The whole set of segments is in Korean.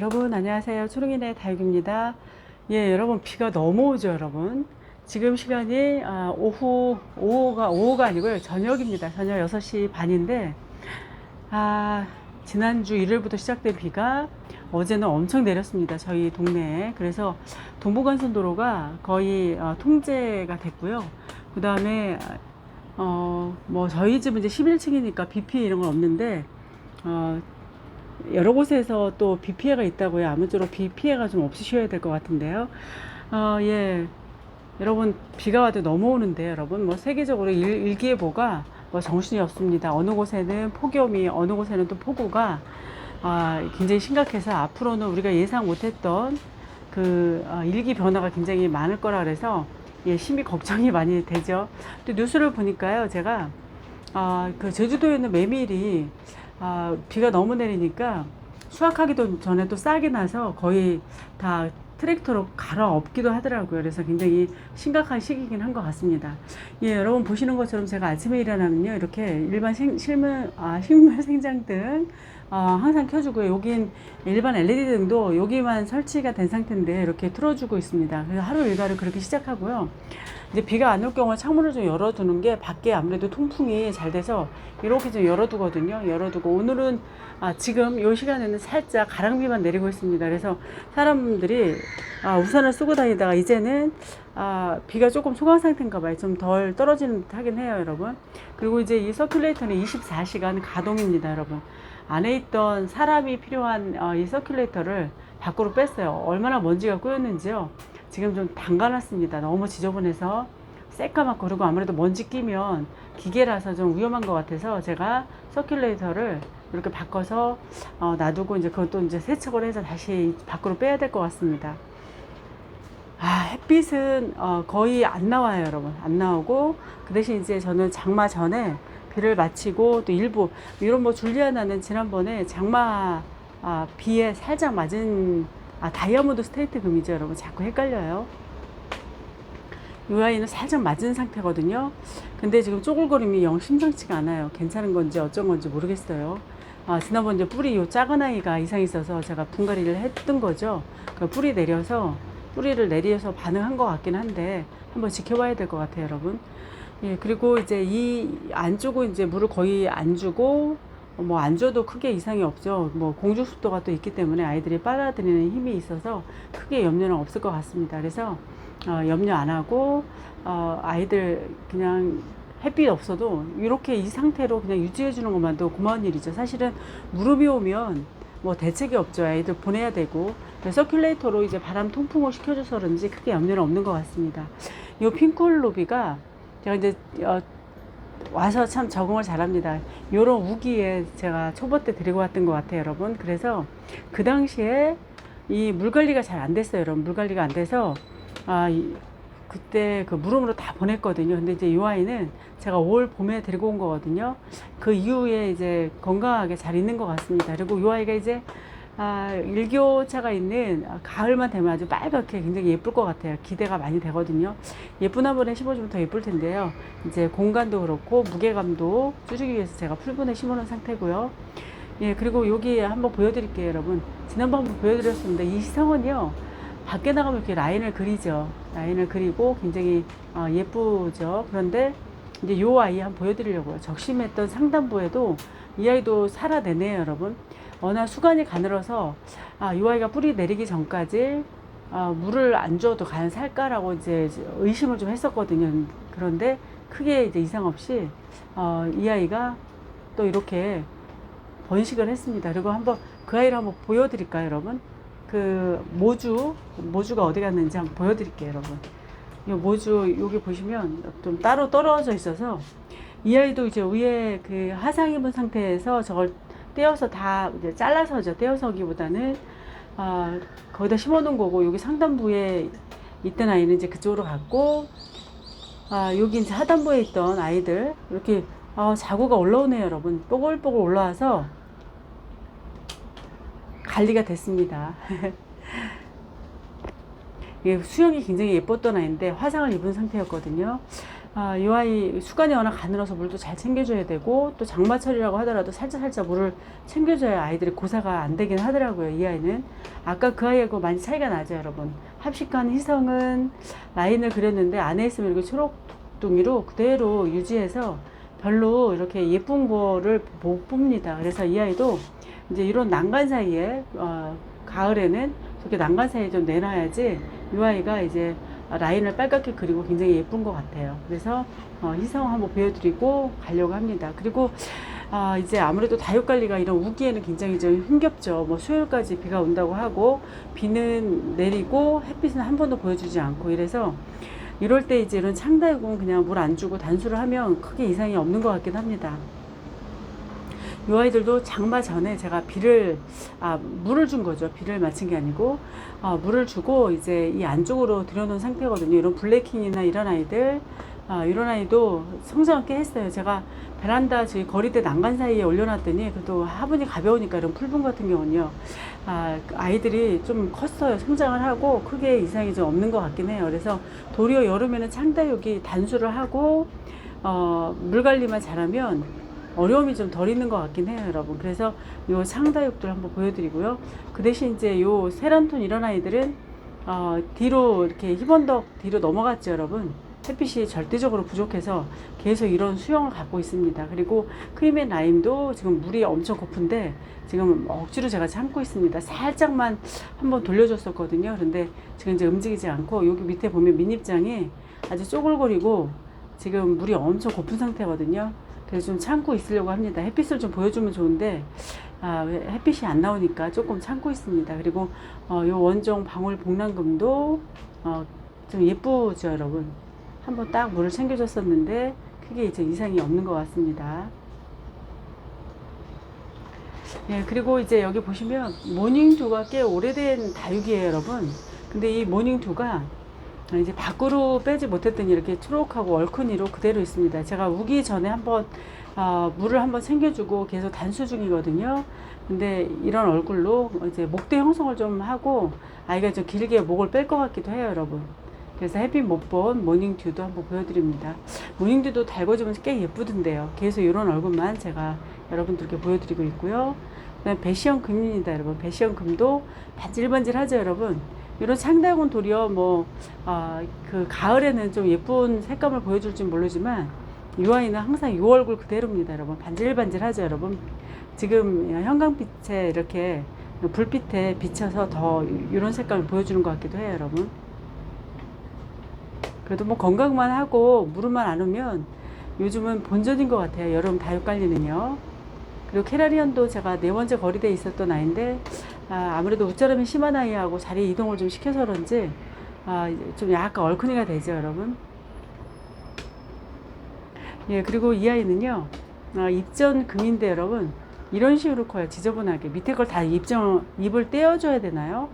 여러분 안녕하세요. 초롱이네 다육입니다. 예, 여러분 비가 너무 오죠, 여러분. 지금 시간이 오후가 아니고요. 저녁입니다. 저녁 6시 반인데 지난주 일요일부터 시작된 비가 어제는 엄청 내렸습니다. 저희 동네에. 그래서 동부간선도로가 거의 통제가 됐고요. 그 다음에 뭐 저희 집은 이제 11층이니까 비 피해 이런 건 없는데 여러 곳에서 또 비 피해가 있다고요. 아무쪼록 비 피해가 좀 없으셔야 될 것 같은데요. 예. 여러분, 비가 와도 넘어오는데, 여러분, 뭐, 세계적으로 일기예보가 뭐 정신이 없습니다. 어느 곳에는 폭염이, 어느 곳에는 또 폭우가, 굉장히 심각해서 앞으로는 우리가 예상 못했던 일기 변화가 굉장히 많을 거라 그래서, 예, 심히 걱정이 많이 되죠. 또 뉴스를 보니까요, 제가, 제주도에는 메밀이, 비가 너무 내리니까 수확하기도 전에 또 싹이 나서 거의 다 트랙터로 갈아엎기도 하더라고요. 그래서 굉장히 심각한 시기긴 한 것 같습니다. 예, 여러분 보시는 것처럼 제가 아침에 일어나면요, 이렇게 일반 식물 생장등 항상 켜주고요. 여긴 일반 LED 등도 여기만 설치가 된 상태인데 이렇게 틀어주고 있습니다. 그래서 하루 일과를 그렇게 시작하고요. 이제 비가 안 올 경우에 창문을 좀 열어두는 게 밖에 아무래도 통풍이 잘 돼서 이렇게 좀 열어두거든요. 열어두고 오늘은 지금 이 시간에는 살짝 가랑비만 내리고 있습니다. 그래서 사람들이 우산을 쓰고 다니다가 이제는 비가 조금 소강 상태인가 봐요. 좀 덜 떨어지는 듯 하긴 해요, 여러분. 그리고 이제 이 서큘레이터는 24시간 가동입니다, 여러분. 안에 있던 사람이 필요한 이 서큘레이터를 밖으로 뺐어요. 얼마나 먼지가 꼬였는지요. 지금 좀 담가놨습니다. 너무 지저분해서 새까맣고, 그리고 아무래도 먼지 끼면 기계라서 좀 위험한 것 같아서 제가 서큘레이터를 이렇게 바꿔서 놔두고 이제 그것도 이제 세척을 해서 다시 밖으로 빼야 될 것 같습니다. 햇빛은 거의 안 나와요, 여러분. 안 나오고, 그 대신 이제 저는 장마 전에 비를 마치고 또 일부 이런 뭐 줄리아나는 지난번에 장마 비에 살짝 맞은 다이아몬드 스테이트 금이죠, 여러분. 자꾸 헷갈려요. 이 아이는 살짝 맞은 상태거든요. 근데 지금 쪼글거림이 영 심상치가 않아요. 괜찮은 건지 어쩐 건지 모르겠어요. 지난번 이제 뿌리 요 작은 아이가 이상이 있어서 제가 분갈이를 했던 거죠. 그 뿌리를 내려서 반응한 것 같긴 한데 한번 지켜봐야 될 것 같아요, 여러분. 예, 그리고 이제 안 주고 이제 물을 거의 안 주고 뭐 안 줘도 크게 이상이 없죠. 뭐 공중 습도가 또 있기 때문에 아이들이 빨아들이는 힘이 있어서 크게 염려는 없을 것 같습니다. 그래서 염려 안 하고 아이들 그냥 햇빛 없어도 이렇게 이 상태로 그냥 유지해 주는 것만도 고마운 일이죠. 사실은 무릎이 오면 뭐 대책이 없죠. 아이들 보내야 되고. 서큘레이터로 이제 바람 통풍을 시켜줘서 그런지 크게 염려는 없는 것 같습니다. 이 핑클로비가 제가 이제 와서 참 적응을 잘합니다. 요런 우기에 제가 초보 때 데리고 왔던 것 같아요, 여러분. 그래서 그 당시에 이 물 관리가 잘 안 됐어요, 여러분. 물 관리가 안 돼서 그때 그 물음으로 다 보냈거든요. 근데 이제 이 아이는 제가 올 봄에 데리고 온 거거든요. 그 이후에 이제 건강하게 잘 있는 것 같습니다. 그리고 이 아이가 이제 일교차가 있는 가을만 되면 아주 빨갛게 굉장히 예쁠 것 같아요. 기대가 많이 되거든요. 예쁜 화분에 심어주면 더 예쁠 텐데요. 이제 공간도 그렇고 무게감도 줄이기 위해서 제가 풀분에 심어놓은 상태고요. 예, 그리고 여기 한번 보여드릴게요, 여러분. 지난번 한번 보여드렸습니다. 이 시성은요, 밖에 나가면 이렇게 라인을 그리죠. 라인을 그리고 굉장히 예쁘죠. 그런데 이제 요 아이 한번 보여드리려고요. 적심했던 상단부에도 이 아이도 살아내네요, 여러분. 워낙 수간이 가늘어서 이 아이가 뿌리 내리기 전까지 물을 안 줘도 과연 살까라고 이제 의심을 좀 했었거든요. 그런데 크게 이제 이상 없이 이 아이가 또 이렇게 번식을 했습니다. 그리고 한번 그 아이를 한번 보여드릴까요, 여러분? 그 모주가 어디 갔는지 한번 보여드릴게요, 여러분. 이 모주 여기 보시면 좀 따로 떨어져 있어서 이 아이도 이제 위에 그 하상 입은 상태에서 저걸 떼어서 다 이제 잘라서죠. 떼어서기보다는 거기다 심어놓은 거고, 여기 상단부에 있던 아이는 이제 그쪽으로 갔고, 여기 이제 하단부에 있던 아이들 이렇게 자구가 올라오네요, 여러분. 뽀글뽀글 올라와서 관리가 됐습니다. 수영이 굉장히 예뻤던 아이인데 화상을 입은 상태였거든요. 이 아이 수간이 워낙 가늘어서 물도 잘 챙겨줘야 되고, 또 장마철이라고 하더라도 살짝 물을 챙겨줘야 아이들이 고사가 안 되긴 하더라고요. 이 아이는 아까 그 아이하고 많이 차이가 나죠, 여러분. 합식한 희성은 라인을 그렸는데 안에 있으면 이렇게 초록둥이로 그대로 유지해서 별로 이렇게 예쁜 거를 못 봅니다. 그래서 이 아이도 이제 이런 난간 사이에 가을에는 저렇게 난간 사이에 좀 내놔야지 이 아이가 이제 라인을 빨갛게 그리고 굉장히 예쁜 것 같아요. 그래서 희성 한번 보여드리고 가려고 합니다. 그리고 이제 아무래도 다육 관리가 이런 우기에는 굉장히 좀 힘겹죠. 뭐 수요일까지 비가 온다고 하고 비는 내리고 햇빛은 한 번도 보여주지 않고 이래서 이럴 때 이제 이런 창다육은 그냥 물 안 주고 단수를 하면 크게 이상이 없는 것 같긴 합니다. 이 아이들도 장마 전에 제가 물을 준 거죠. 비를 맞춘 게 아니고, 물을 주고 이제 이 안쪽으로 들여놓은 상태거든요. 이런 블랙킹이나 이런 아이들, 이런 아이도 성장을 꽤 했어요. 제가 베란다 저희 거리대 난간 사이에 올려놨더니 그래도 화분이 가벼우니까 이런 풀분 같은 경우는요, 아이들이 좀 컸어요. 성장을 하고 크게 이상이 좀 없는 것 같긴 해요. 그래서 도리어 여름에는 창다육이 단수를 하고, 물 관리만 잘하면 어려움이 좀 덜 있는 것 같긴 해요, 여러분. 그래서 요 창다육들 한번 보여드리고요. 그 대신 이제 요 세란톤 이런 아이들은 뒤로 이렇게 희번덕 뒤로 넘어갔죠, 여러분. 햇빛이 절대적으로 부족해서 계속 이런 수영을 갖고 있습니다. 그리고 크림앤 라임도 지금 물이 엄청 고픈데 지금 억지로 제가 참고 있습니다. 살짝만 한번 돌려줬었거든요. 그런데 지금 이제 움직이지 않고 여기 밑에 보면 밑입장이 아주 쪼글거리고 지금 물이 엄청 고픈 상태거든요. 그래서 좀 참고 있으려고 합니다. 햇빛을 좀 보여주면 좋은데 햇빛이 안 나오니까 조금 참고 있습니다. 그리고 요 원종 방울 복랑금도 좀 예쁘죠, 여러분. 한번 딱 물을 챙겨줬었는데 크게 이제 이상이 없는 것 같습니다. 예, 그리고 이제 여기 보시면 모닝듀가 꽤 오래된 다육이에요, 여러분. 근데 이 모닝듀가 이제 밖으로 빼지 못했더니 이렇게 초록하고 얼큰이로 그대로 있습니다. 제가 우기 전에 한번 물을 한번 챙겨주고 계속 단수 중이거든요. 근데 이런 얼굴로 이제 목대 형성을 좀 하고 아이가 좀 길게 목을 뺄 것 같기도 해요, 여러분. 그래서 햇빛 못 본 모닝듀도 한번 보여드립니다. 모닝듀도 달궈주면 꽤 예쁘던데요. 계속 이런 얼굴만 제가 여러분들께 보여드리고 있고요. 그다음에 배시형 금입니다, 여러분. 배시형 금도 반질반질하죠, 여러분. 이런 창다육은 도리어 그 가을에는 좀 예쁜 색감을 보여줄지 모르지만 이 아이는 항상 이 얼굴 그대로입니다, 여러분. 반질반질하죠, 여러분. 지금 형광빛에 이렇게 불빛에 비쳐서 더 이런 색감을 보여주는 것 같기도 해요, 여러분. 그래도 뭐 건강만 하고 물만 안 오면 요즘은 본전인 것 같아요, 여름 다육 관리는요. 그리고 캐라리언도 제가 네 번째 거리대에 있었던 아이인데 아무래도 웃자람이 심한 아이하고 자리 이동을 좀 시켜서 그런지 좀 약간 얼큰이가 되죠, 여러분. 예, 그리고 이 아이는요, 입전 금인데 여러분 이런 식으로 커요. 지저분하게 밑에 걸 다 잎을 떼어줘야 되나요?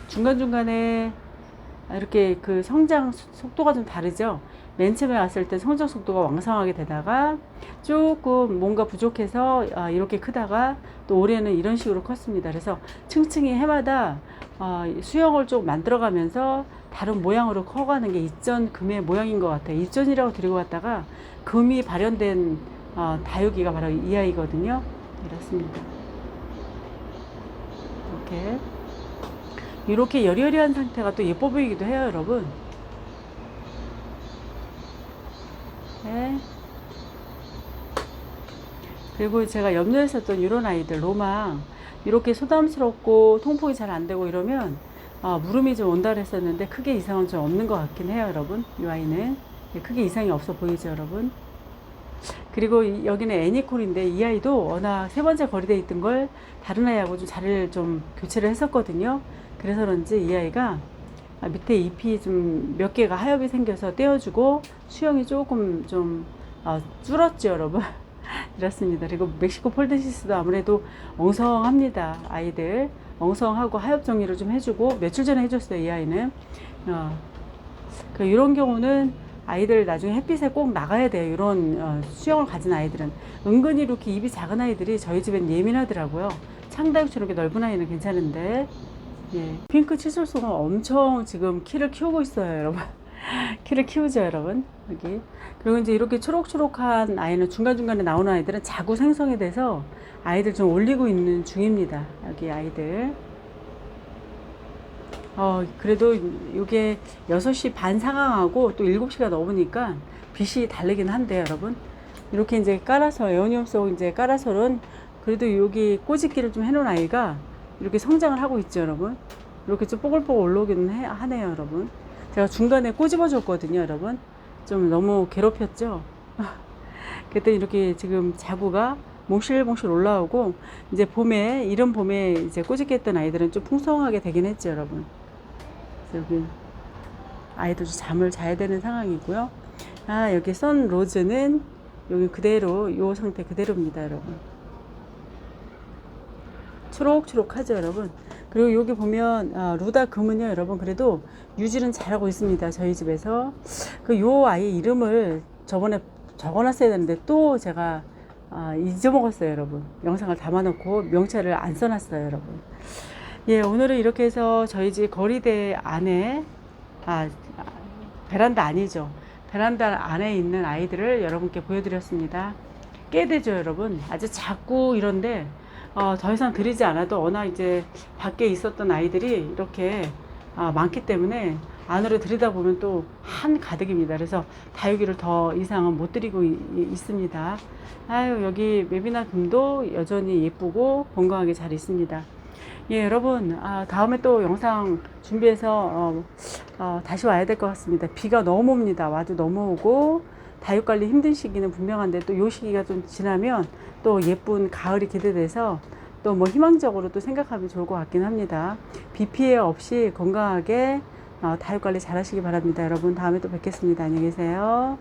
중간중간에 이렇게 그 성장 속도가 좀 다르죠. 맨 처음에 왔을 때 성장 속도가 왕성하게 되다가 조금 뭔가 부족해서 이렇게 크다가 또 올해는 이런 식으로 컸습니다. 그래서 층층이 해마다 수영을 좀 만들어가면서 다른 모양으로 커가는 게 입전 금의 모양인 것 같아요. 입전이라고 들고 왔다가 금이 발현된 다육이가 바로 이 아이거든요. 이렇습니다. 이렇게 여리여리한 상태가 또 예뻐 보이기도 해요, 여러분. 네. 그리고 제가 염려했었던 이런 아이들 로망 이렇게 소담스럽고 통풍이 잘 안 되고 이러면 물음이 좀 온다 그랬었는데 크게 이상은 좀 없는 것 같긴 해요, 여러분. 이 아이는 크게 이상이 없어 보이죠, 여러분. 그리고 여기는 애니콜인데 이 아이도 워낙 세 번째 거리대에 있던 걸 다른 아이하고 좀 자리를 좀 교체를 했었거든요. 그래서 그런지 이 아이가 밑에 잎이 좀 몇 개가 하엽이 생겨서 떼어주고 수영이 조금 좀 줄었죠, 여러분. 이렇습니다. 그리고 멕시코 폴드시스도 아무래도 엉성합니다. 아이들 엉성하고 하엽 정리를 좀 해주고 며칠 전에 해줬어요, 이 아이는. 이런 경우는 아이들 나중에 햇빛에 꼭 나가야 돼요. 이런 수영을 가진 아이들은 은근히 이렇게 입이 작은 아이들이 저희 집엔 예민하더라고요. 창다육처럼 이렇게 넓은 아이는 괜찮은데 예. 핑크 치솔송은 엄청 지금 키를 키우고 있어요, 여러분. 키를 키우죠, 여러분. 여기. 그리고 이제 이렇게 초록초록한 아이는 중간중간에 나오는 아이들은 자구 생성이 돼서 아이들 좀 올리고 있는 중입니다. 여기 아이들. 그래도 이게 6시 반 상황하고 또 7시가 넘으니까 빛이 다르긴 한데, 여러분. 이렇게 이제 깔아서, 에어니움 속 이제 깔아서는 그래도 여기 꼬집기를 좀 해놓은 아이가 이렇게 성장을 하고 있죠, 여러분. 이렇게 좀 뽀글뽀글 올라오기는 하네요, 여러분. 제가 중간에 꼬집어 줬거든요, 여러분. 좀 너무 괴롭혔죠. 그때 이렇게 지금 자구가 몽실몽실 올라오고, 이제 봄에, 이른 봄에 이제 꼬집게 했던 아이들은 좀 풍성하게 되긴 했죠, 여러분. 여기 아이들도 잠을 자야 되는 상황이고요. 여기 선 로즈는 여기 그대로, 요 상태 그대로입니다, 여러분. 초록초록하죠, 여러분. 그리고 여기 보면 루다 금은요, 여러분, 그래도 유지는 잘하고 있습니다, 저희 집에서. 요 아이 이름을 저번에 적어놨어야 되는데 또 제가 잊어먹었어요, 여러분. 영상을 담아놓고 명찰을 안 써놨어요, 여러분. 예, 오늘은 이렇게 해서 저희 집 거리대 안에 베란다 아니죠, 베란다 안에 있는 아이들을 여러분께 보여드렸습니다. 깨되죠, 여러분. 아주 작고 이런데 더 이상 들이지 않아도 워낙 이제 밖에 있었던 아이들이 이렇게 많기 때문에 안으로 들이다 보면 또 한 가득입니다. 그래서 다육이를 더 이상은 못 드리고 있습니다. 여기 맵이나 금도 여전히 예쁘고 건강하게 잘 있습니다. 예, 여러분, 다음에 또 영상 준비해서 다시 와야 될 것 같습니다. 비가 너무 옵니다. 와도 너무 오고 다육 관리 힘든 시기는 분명한데 또 요 시기가 좀 지나면 또 예쁜 가을이 기대돼서 또 뭐 희망적으로 또 생각하면 좋을 것 같긴 합니다. 비 피해 없이 건강하게 다육 관리 잘 하시기 바랍니다. 여러분, 다음에 또 뵙겠습니다. 안녕히 계세요.